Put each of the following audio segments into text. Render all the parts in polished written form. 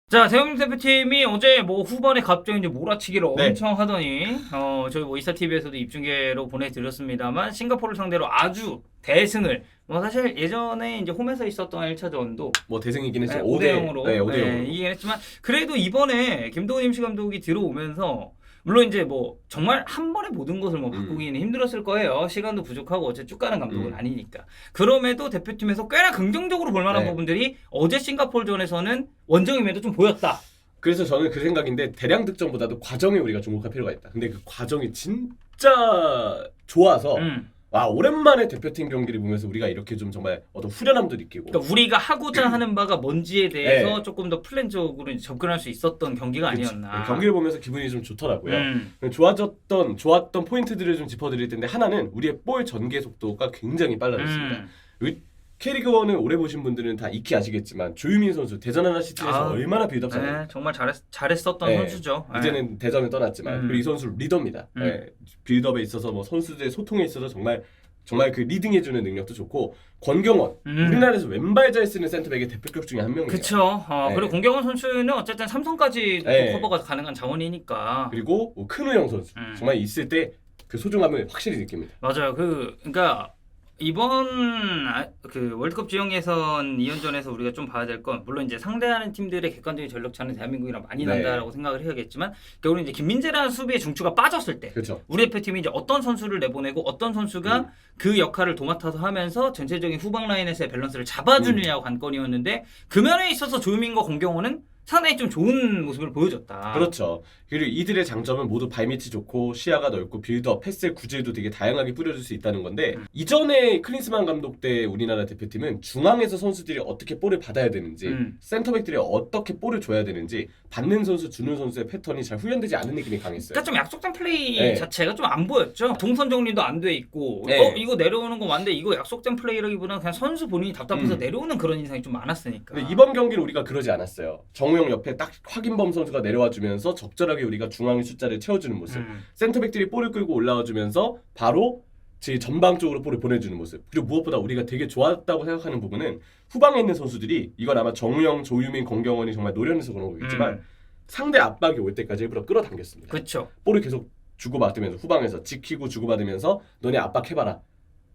자, 대한민국 대표팀이 어제 뭐 후반에 갑자기 이제 몰아치기를 네. 엄청 하더니 저희 뭐 이스타TV에서도 입중계로 보내드렸습니다만 싱가포르를 상대로 아주 대승을 뭐 사실 예전에 이제 홈에서 있었던 1차전도 뭐 대승이긴 했죠. 5대 0으로 5대 0으로. 이기긴 했지만 그래도 이번에 김도훈 임시 감독이 들어오면서 물론 이제 뭐 정말 한 번에 모든 것을 뭐 바꾸기는 힘들었을 거예요. 시간도 부족하고 어째 쭉 가는 감독은 아니니까. 그럼에도 대표팀에서 꽤나 긍정적으로 볼 만한 네. 부분들이 어제 싱가포르전에서는 원정임에도 좀 보였다. 그래서 저는 그 생각인데 대량 득점보다도 과정에 우리가 주목할 필요가 있다. 근데 그 과정이 진짜 좋아서 와 오랜만에 대표팀 경기를 보면서 우리가 이렇게 좀 정말 어떤 후련함도 느끼고 그러니까 우리가 하고자 하는 바가 뭔지에 대해서 네. 조금 더 플랜적으로 이제 접근할 수 있었던 경기가 그치. 아니었나. 경기를 보면서 기분이 좀 좋더라고요. 좋았던 포인트들을 좀 짚어드릴 텐데 하나는 우리의 볼 전개 속도가 굉장히 빨라졌습니다. K리그1을 오래 보신 분들은 다 익히 아시겠지만 조유민 선수 대전 하나시티에서 얼마나 빌드업 잘했나요? 네, 정말 잘했었던 네. 선수죠. 이제는 대전을 떠났지만 그리고 이 선수 리더입니다. 빌드업에 있어서 뭐 선수들의 소통에 있어서 정말 그 리딩해주는 능력도 좋고 권경원 우리나라에서 왼발잘 쓰는 센터백의 대표격 중에 한 명이에요. 그렇죠. 네. 그리고 권경원 선수는 어쨌든 삼성까지 네. 커버가 가능한 자원이니까. 그리고 뭐 큰우영 선수 정말 있을 때 그 소중함을 확실히 느낍니다. 맞아요. 그러니까 이번 그 월드컵 지역 예선 2연전에서 우리가 좀 봐야 될 건 물론 이제 상대하는 팀들의 객관적인 전력 차는 대한민국이랑 많이 네. 난다라고 생각을 해야겠지만 결국은 이제 김민재라는 수비의 중추가 빠졌을 때 그렇죠. 우리 대표팀이 이제 어떤 선수를 내보내고 어떤 선수가 그 역할을 도맡아서 하면서 전체적인 후방 라인에서의 밸런스를 잡아주느냐고 관건이었는데 그 면에 있어서 조유민과 권경원은 상당히 좀 좋은 모습을 보여줬다. 그렇죠. 그리고 이들의 장점은 모두 발밑이 좋고 시야가 넓고 빌드업, 패스의 구질도 되게 다양하게 뿌려줄 수 있다는 건데 이전에 클린스만 감독 때 우리나라 대표팀은 중앙에서 선수들이 어떻게 볼을 받아야 되는지 센터백들이 어떻게 볼을 줘야 되는지 받는 선수, 주는 선수의 패턴이 잘 후련되지 않은 느낌이 강했어요. 그러니까 좀 약속된 플레이 네. 자체가 좀 안 보였죠. 동선 정리도 안 돼 있고 네. 이거 내려오는 거 맞는데 이거 약속된 플레이라기보다는 그냥 선수 본인이 답답해서 내려오는 그런 인상이 좀 많았으니까. 근데 이번 경기는 우리가 그러지 않았어요. 정우영 옆에 딱 확인범 선수가 내려와 주면서 적절하게 우리가 중앙의 숫자를 채워주는 모습. 센터백들이 볼을 끌고 올라와 주면서 바로 제 전방 쪽으로 볼을 보내주는 모습. 그리고 무엇보다 우리가 되게 좋았다고 생각하는 부분은 후방에 있는 선수들이 이건 아마 정우영, 조유민, 권경원이 정말 노련해서 그런 거겠지만 상대 압박이 올 때까지 일부러 끌어당겼습니다. 그렇죠. 볼을 계속 주고받으면서 후방에서 지키고 주고받으면서 너네 압박해봐라.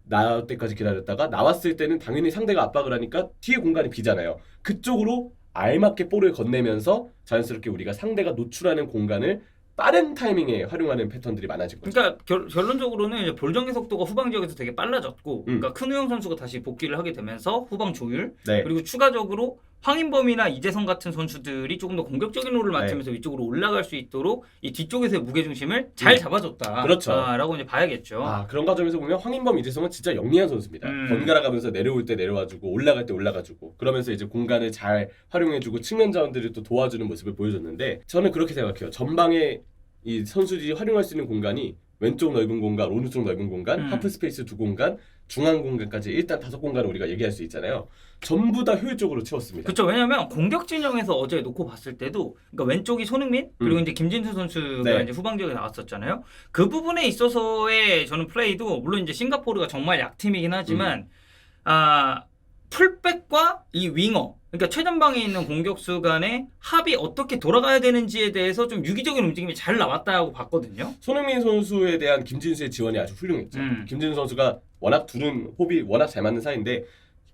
나올 때까지 기다렸다가 나왔을 때는 당연히 상대가 압박을 하니까 뒤에 공간이 비잖아요. 그쪽으로 알맞게 볼을 건네면서 자연스럽게 우리가 상대가 노출하는 공간을 빠른 타이밍에 활용하는 패턴들이 많아진 거죠. 그러니까 결론적으로는 이제 볼 전개 속도가 후방 지역에서 되게 빨라졌고, 그러니까 큰우영 선수가 다시 복귀를 하게 되면서 후방 조율 네. 그리고 추가적으로 황인범이나 이재성 같은 선수들이 조금 더 공격적인 롤을 맡으면서 위쪽으로 올라갈 수 있도록 이 뒤쪽에서의 무게 중심을 잘 잡아줬다. 그렇죠. 라고 이제 봐야겠죠. 그런 과정에서 보면 황인범, 이재성은 진짜 영리한 선수입니다. 번갈아 가면서 내려올 때 내려와주고 올라갈 때 올라가주고 그러면서 이제 공간을 잘 활용해주고 측면 자원들을 또 도와주는 모습을 보여줬는데 저는 그렇게 생각해요. 전방에 이 선수들이 활용할 수 있는 공간이 왼쪽 넓은 공간, 오른쪽 넓은 공간, 하프 스페이스 2공간, 중앙 공간까지 일단 5공간을 우리가 얘기할 수 있잖아요. 전부 다 효율적으로 채웠습니다. 그렇죠. 왜냐하면 공격 진영에서 어제 놓고 봤을 때도 그러니까 왼쪽이 손흥민 그리고 이제 김진수 선수가 네. 이제 후방 지역에 나왔었잖아요. 그 부분에 있어서의 저는 플레이도 물론 이제 싱가포르가 정말 약팀이긴 하지만 풀백과 이 윙어 그러니까 최전방에 있는 공격수 간의 합이 어떻게 돌아가야 되는지에 대해서 좀 유기적인 움직임이 잘 나왔다고 봤거든요. 손흥민 선수에 대한 김진수의 지원이 아주 훌륭했죠. 김진수 선수가 워낙 둘은 호흡이 워낙 잘 맞는 사이인데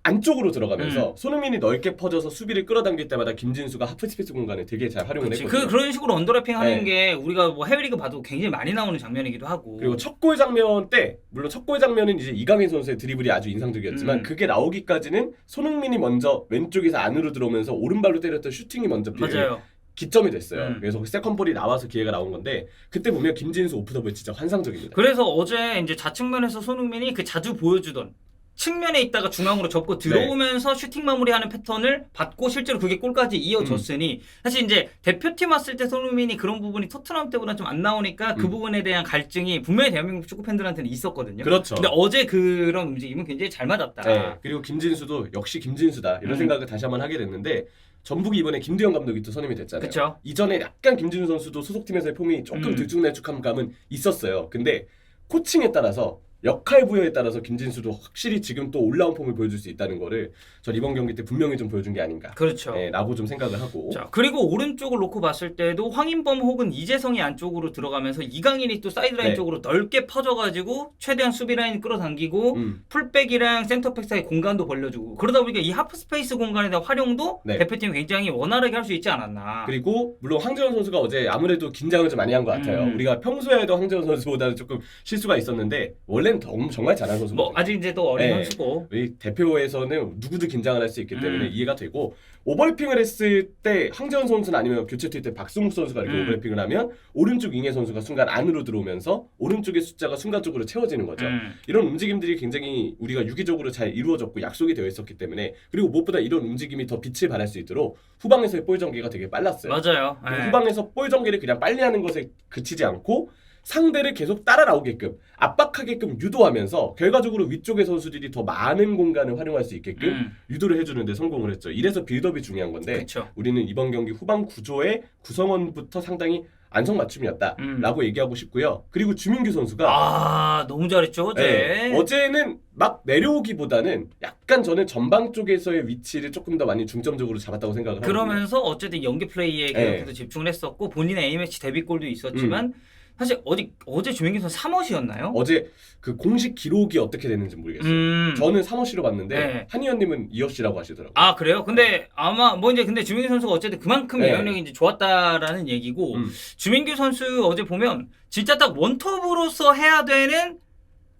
안쪽으로 들어가면서 손흥민이 넓게 퍼져서 수비를 끌어당길 때마다 김진수가 하프 스페이스 공간을 되게 잘 활용을 했거든요. 그런 식으로 언더래핑 하는 네. 게 우리가 뭐 해외리그 봐도 굉장히 많이 나오는 장면이기도 하고. 그리고 첫 골 장면 때 물론 첫 골 장면은 이제 이강인 선수의 드리블이 아주 인상적이었지만 그게 나오기까지는 손흥민이 먼저 왼쪽에서 안으로 들어오면서 오른발로 때렸던 슈팅이 먼저 맞아요. 기점이 됐어요. 그래서 세컨볼이 나와서 기회가 나온 건데 그때 보면 김진수 오프더블 진짜 환상적입니다. 그래서 어제 이제 좌측면에서 손흥민이 그 자주 보여주던 측면에 있다가 중앙으로 접고 들어오면서 슈팅 마무리하는 패턴을 받고 실제로 그게 골까지 이어졌으니 사실 이제 대표팀 왔을 때 손흥민이 그런 부분이 토트넘 때보다 좀 안 나오니까 그 부분에 대한 갈증이 분명히 대한민국 축구 팬들한테는 있었거든요. 그렇죠. 근데 어제 그런 움직임은 굉장히 잘 맞았다. 네. 그리고 김진수도 역시 김진수다 이런 생각을 다시 한번 하게 됐는데 전북이 이번에 김두현 감독이 또 선임이 됐잖아요. 그쵸. 이전에 약간 김진수 선수도 소속팀에서의 폼이 조금 들쭉날쭉한 감은 있었어요. 근데 코칭에 따라서 역할 부여에 따라서 김진수도 확실히 지금 또 올라온 폼을 보여줄 수 있다는 거를 전 이번 경기 때 분명히 좀 보여준 게 아닌가. 그렇죠. 라고 좀 생각을 하고. 자, 그리고 오른쪽을 놓고 봤을 때도 황인범 혹은 이재성이 안쪽으로 들어가면서 이강인이 또 사이드라인 네. 쪽으로 넓게 퍼져가지고 최대한 수비 라인 끌어당기고 풀백이랑 센터백 사이 공간도 벌려주고 그러다 보니까 이 하프 스페이스 공간에 대한 활용도 네. 대표팀이 굉장히 원활하게 할 수 있지 않았나. 그리고 물론 황재원 선수가 어제 아무래도 긴장을 좀 많이 한 것 같아요. 우리가 평소에 해도 황재원 선수보다는 조금 실수가 있었는데 원래는 정말 잘하는 선수거든요. 뭐 아직 이제 또 어린 선수고. 이 대표에서는 누구도 긴장을 할 수 있기 때문에 이해가 되고 오버래핑을 했을 때 황재원 선수는 아니면 교체 투입 때 박승욱 선수가 이렇게 오버래핑을 하면 오른쪽 윙의 선수가 순간 안으로 들어오면서 오른쪽의 숫자가 순간적으로 채워지는 거죠. 이런 움직임들이 굉장히 우리가 유기적으로 잘 이루어졌고 약속이 되어 있었기 때문에 그리고 무엇보다 이런 움직임이 더 빛을 발할 수 있도록 후방에서의 볼 전개가 되게 빨랐어요. 맞아요. 후방에서 볼 전개를 그냥 빨리 하는 것에 그치지 않고 상대를 계속 따라 나오게끔 압박하게끔 유도하면서 결과적으로 위쪽의 선수들이 더 많은 공간을 활용할 수 있게끔 유도를 해주는데 성공을 했죠. 이래서 빌드업이 중요한 건데 그쵸. 우리는 이번 경기 후방 구조의 구성원부터 상당히 안성맞춤이었다라고 얘기하고 싶고요. 그리고 주민규 선수가 너무 잘했죠 어제. 네, 어제는 막 내려오기보다는 약간 저는 전방 쪽에서의 위치를 조금 더 많이 중점적으로 잡았다고 생각을 하거든요. 그러면서 어쨌든 연계 플레이에 계속해서 집중을 했었고 본인의 A매치 데뷔골도 있었지만 사실 어제 주민규 선수 3헛이었나요? 어제 그 공식 기록이 어떻게 됐는지 모르겠어요. 저는 3헛이로 봤는데 네. 한의원님은 2헛이라고 하시더라고요. 아 그래요? 근데 아마 뭐 이제 근데 주민규 선수가 어쨌든 그만큼 영향력이 이제 좋았다라는 얘기고 주민규 선수 어제 보면 진짜 딱 원톱으로서 해야 되는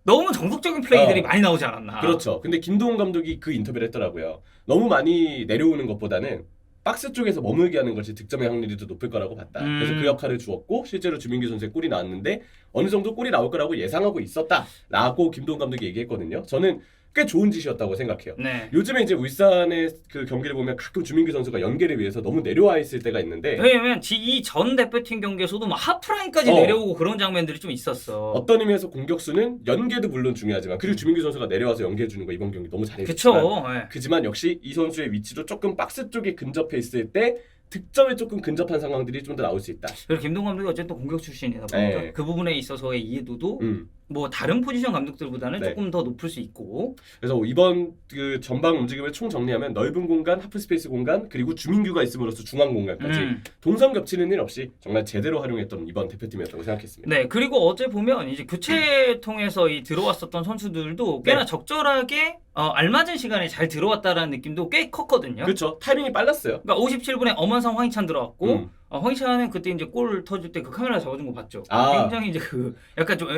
너무 정석적인 플레이들이 많이 나오지 않았나? 그렇죠. 근데 김도훈 감독이 그 인터뷰를 했더라고요. 너무 많이 내려오는 것보다는 박스 쪽에서 머물게 하는 것이 득점의 확률이 더 높을 거라고 봤다. 그래서 그 역할을 주었고 실제로 주민규 선수의 골이 나왔는데 어느 정도 골이 나올 거라고 예상하고 있었다라고 김도훈 감독이 얘기했거든요. 저는 꽤 좋은 짓이었다고 생각해요. 네. 요즘에 이제 울산의 그 경기를 보면 가끔 주민규 선수가 연계를 위해서 너무 내려와 있을 때가 있는데 왜냐면 이 전 대표팀 경기에서도 막 하프라인까지 내려오고 그런 장면들이 좀 있었어. 어떤 의미에서 공격수는 연계도 물론 중요하지만 그리고 주민규 선수가 내려와서 연계해 주는 거 이번 경기 너무 잘했지만 그쵸. 네. 그지만 역시 이 선수의 위치도 조금 박스 쪽에 근접해 있을 때 득점에 조금 근접한 상황들이 좀 더 나올 수 있다. 그리고 김동 감독이 어쨌든 공격 출신이다 보니까 그 부분에 있어서의 이해도도 뭐 다른 포지션 감독들보다는 조금 더 높을 수 있고. 그래서 이번 그 전방 움직임을 총 정리하면 넓은 공간, 하프 스페이스 공간, 그리고 주민규가 있음으로써 중앙 공간까지 동선 겹치는 일 없이 정말 제대로 활용했던 이번 대표팀이었다고 생각했습니다. 네, 그리고 어제 보면 이제 교체 통해서 이 들어왔었던 선수들도 꽤나 적절하게 알맞은 시간에 잘 들어왔다라는 느낌도 꽤 컸거든요. 그렇죠. 타이밍이 빨랐어요. 그러니까 57분에 엄원상 황희찬 들어왔고 황희찬은 그때 이제 골 터질 때 그 카메라 잡아준 거 봤죠. 굉장히 이제 그 약간 좀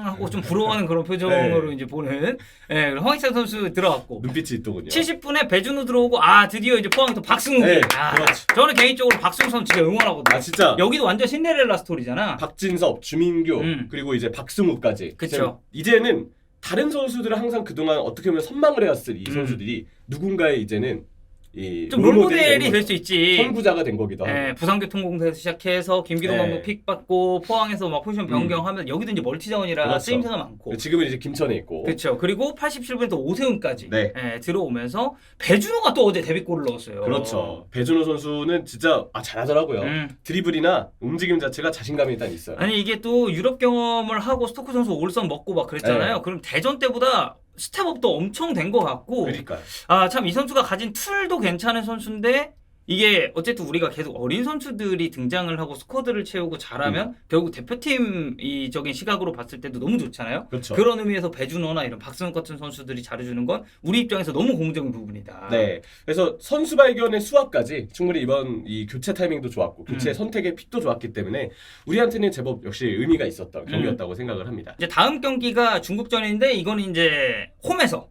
하고 좀 부러워하는 그런 표정으로 이제 보는 황희찬 선수 들어왔고 눈빛이 있더군요. 70분에 배준호 들어오고 드디어 이제 포항에서 박승욱이. 그렇지. 저는 개인적으로 박승욱 선수 진짜 응원하거든요. 진짜. 여기도 완전 신데렐라 스토리잖아. 박진섭, 주민규 그리고 이제 박승욱까지. 그렇죠. 이제는 다른 선수들은 항상 그동안 어떻게 보면 선망을 해왔을 이 선수들이 누군가의 이제는 좀 롤모델이 될 수 있지. 선구자가 된 거기도 하고. 부산교통공사에서 시작해서 김기동 감독 픽 받고 포항에서 막 포지션 변경하면 여기도 이제 멀티자원이라 그렇죠. 쓰임새가 많고. 지금은 이제 김천에 있고. 그렇죠. 그리고 87분에 또 오세훈까지 들어오면서 배준호가 또 어제 데뷔골을 넣었어요. 그렇죠. 배준호 선수는 진짜 잘하더라고요. 드리블이나 움직임 자체가 자신감이 일단 있어요. 아니 이게 또 유럽 경험을 하고 스토크 선수 올선 먹고 막 그랬잖아요. 그럼 대전 때보다 스텝업도 엄청 된 것 같고. 그러니까요. 참 이 선수가 가진 툴도 괜찮은 선수인데 이게 어쨌든 우리가 계속 어린 선수들이 등장을 하고 스쿼드를 채우고 잘하면 결국 대표팀적인 시각으로 봤을 때도 너무 좋잖아요. 그렇죠. 그런 의미에서 배준호나 이런 박승욱 같은 선수들이 잘해주는 건 우리 입장에서 너무 고무적인 부분이다. 네. 그래서 선수 발견의 수합까지 충분히 이번 이 교체 타이밍도 좋았고 교체 선택의 픽도 좋았기 때문에 우리한테는 제법 역시 의미가 있었던 경기였다고 생각을 합니다. 이제 다음 경기가 중국전인데 이거는 이제 홈에서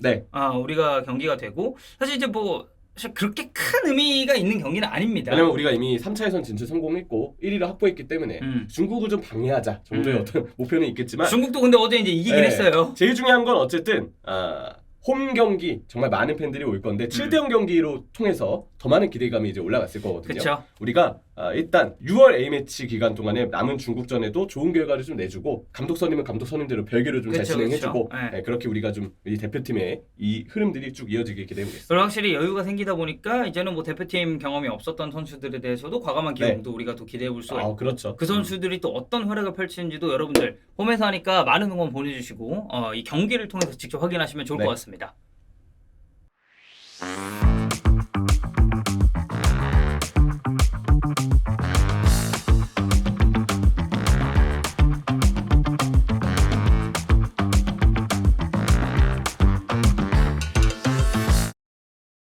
우리가 경기가 되고 사실 이제 뭐 사실 그렇게 큰 의미가 있는 경기는 아닙니다. 왜냐면 우리가 이미 3차 예선 진출 성공했고 1위를 확보했기 때문에 중국을 좀 방해하자 정도의 어떤 목표는 있겠지만 중국도 근데 어제 이제 이기긴 했어요. 제일 중요한 건 어쨌든 홈 경기 정말 많은 팬들이 올 건데 7대0 경기로 통해서 더 많은 기대감이 이제 올라갔을 거거든요. 그쵸. 우리가 일단 6월 A매치 기간 동안에 남은 중국전에도 좋은 결과를 좀 내주고 감독 선임은 감독 선임대로 별개로 좀 잘 그쵸, 진행해주고 그쵸. 네. 네, 그렇게 우리가 좀 이 대표팀의 이 흐름들이 쭉 이어지길 기대해보겠습니다. 그리고 확실히 여유가 생기다 보니까 이제는 뭐 대표팀 경험이 없었던 선수들에 대해서도 과감한 기용도 우리가 또 기대해 볼 수가 있고 그렇죠. 그 선수들이 또 어떤 활약을 펼치는지도 여러분들 홈에서 하니까 많은 응원 보내주시고 이 경기를 통해서 직접 확인하시면 좋을 네. 것 같습니다.